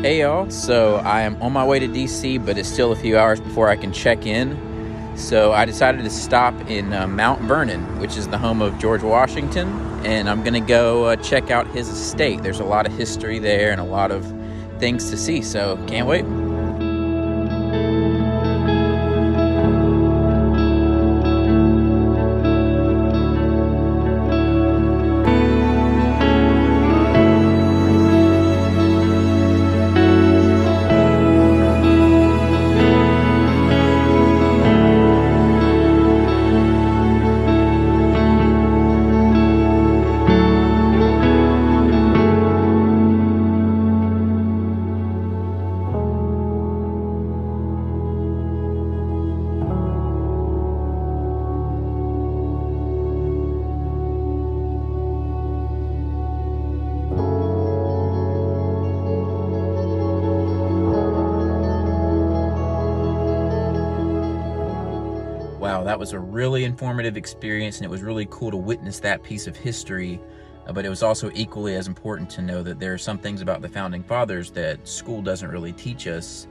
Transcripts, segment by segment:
Hey y'all, so I am on my way to DC, but it's still a few hours before I can check in. So I decided to stop in Mount Vernon, which is the home of George Washington, and I'm gonna go check out his estate. There's a lot of history there and a lot of things to see, so can't wait. Wow, that was a really informative experience, and it was really cool to witness that piece of history. But it was also equally as important to know that there are some things about the Founding Fathers that school doesn't really teach us,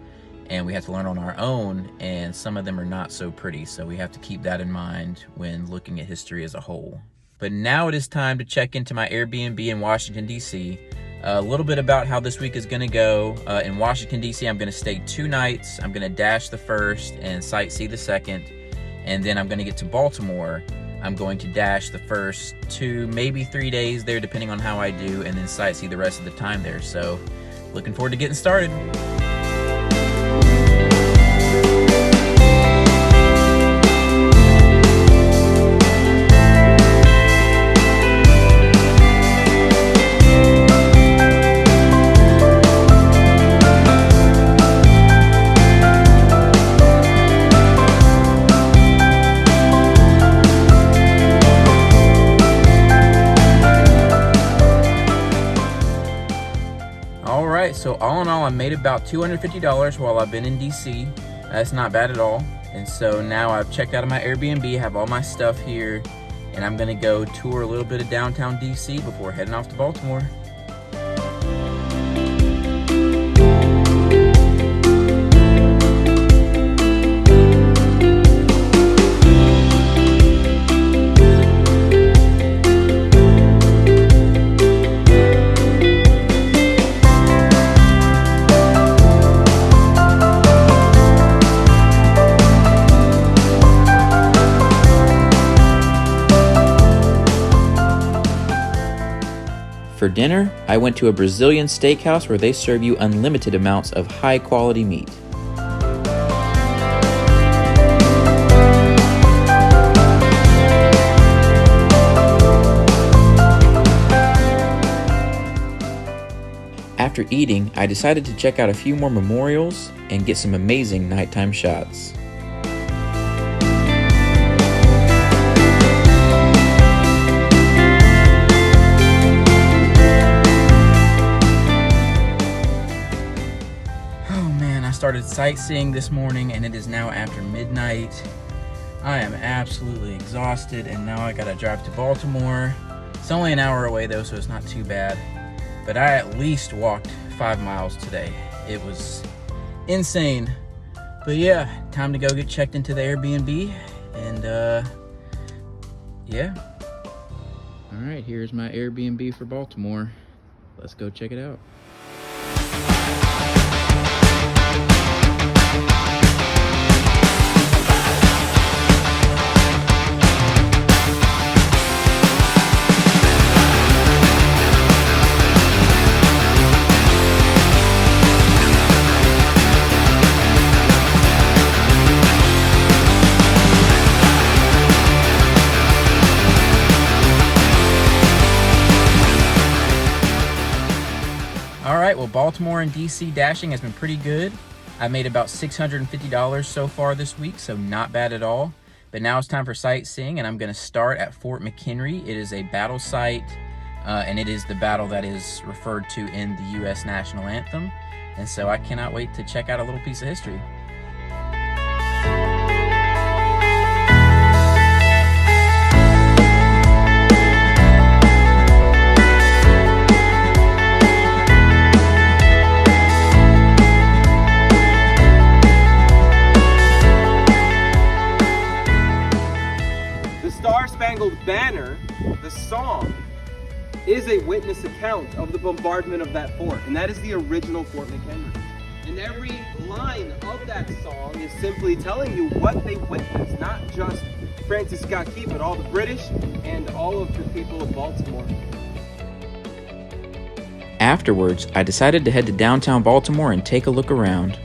and we have to learn on our own, and some of them are not so pretty. So we have to keep that in mind when looking at history as a whole. But now it is time to check into my Airbnb in Washington, D.C. A little bit about how this week is going to go. In Washington, D.C., I'm going to stay 2 nights. I'm going to dash the first and sightsee the second. And then I'm going to get to Baltimore. I'm going to dash the first 2, maybe 3 days there, depending on how I do, and then sightsee the rest of the time there. So, looking forward to getting started. So all in all, I made about $250 while I've been in DC. That's not bad at all. And so now I've checked out of my Airbnb, have all my stuff here, and I'm gonna go tour a little bit of downtown DC before heading off to Baltimore. For dinner, I went to a Brazilian steakhouse where they serve you unlimited amounts of high-quality meat. After eating, I decided to check out a few more memorials and get some amazing nighttime shots. Started sightseeing this morning, and it is now after midnight. I am absolutely exhausted, and now I gotta drive to Baltimore. It's only an hour away though, so it's not too bad. But I at least walked 5 miles today. It was insane. But yeah, time to go get checked into the Airbnb, and yeah. All right, here's my Airbnb for Baltimore. Let's go check it out. Alright, well, Baltimore and DC dashing has been pretty good. I made about $650 so far this week, so not bad at all. But now it's time for sightseeing, and I'm going to start at Fort McHenry. It is a battle site, and it is the battle that is referred to in the U.S. National Anthem. And so I cannot wait to check out a little piece of history. is a witness account of the bombardment of that fort, and that is the original Fort McHenry. And every line of that song is simply telling you what they witnessed, not just Francis Scott Key, but all the British and all of the people of Baltimore. Afterwards, I decided to head to downtown Baltimore and take a look around.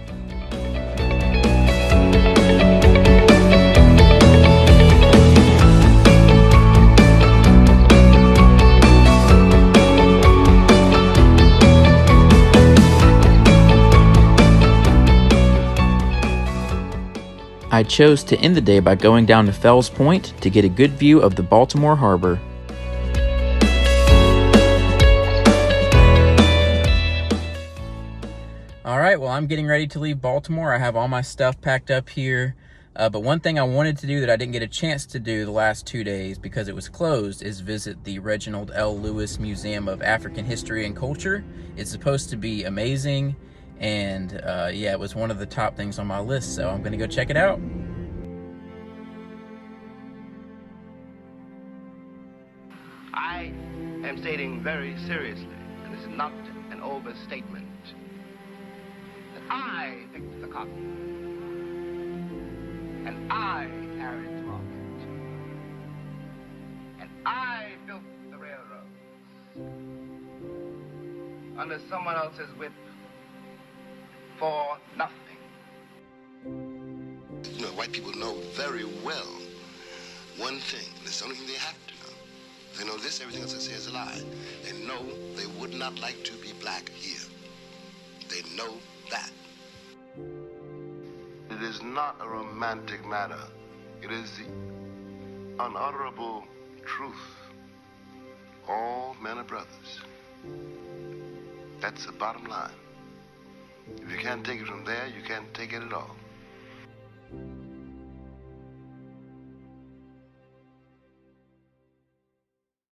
I chose to end the day by going down to Fells Point to get a good view of the Baltimore Harbor. All right, well, I'm getting ready to leave Baltimore. I have all my stuff packed up here. But one thing I wanted to do that I didn't get a chance to do the last 2 days because it was closed is visit the Reginald L. Lewis Museum of African History and Culture. It's supposed to be amazing. And yeah, it was one of the top things on my list, so I'm gonna go check it out. I am stating very seriously, and this is not an overstatement, that I picked the cotton, and I carried it to market, and I built the railroads under someone else's whip, for nothing. You know, white people know very well one thing, and it's the only thing they have to know. They know this, everything else they say is a lie. They know they would not like to be black here. They know that. It is not a romantic matter. It is the unutterable truth. All men are brothers. That's the bottom line. If you can't take it from there, you can't take it at all.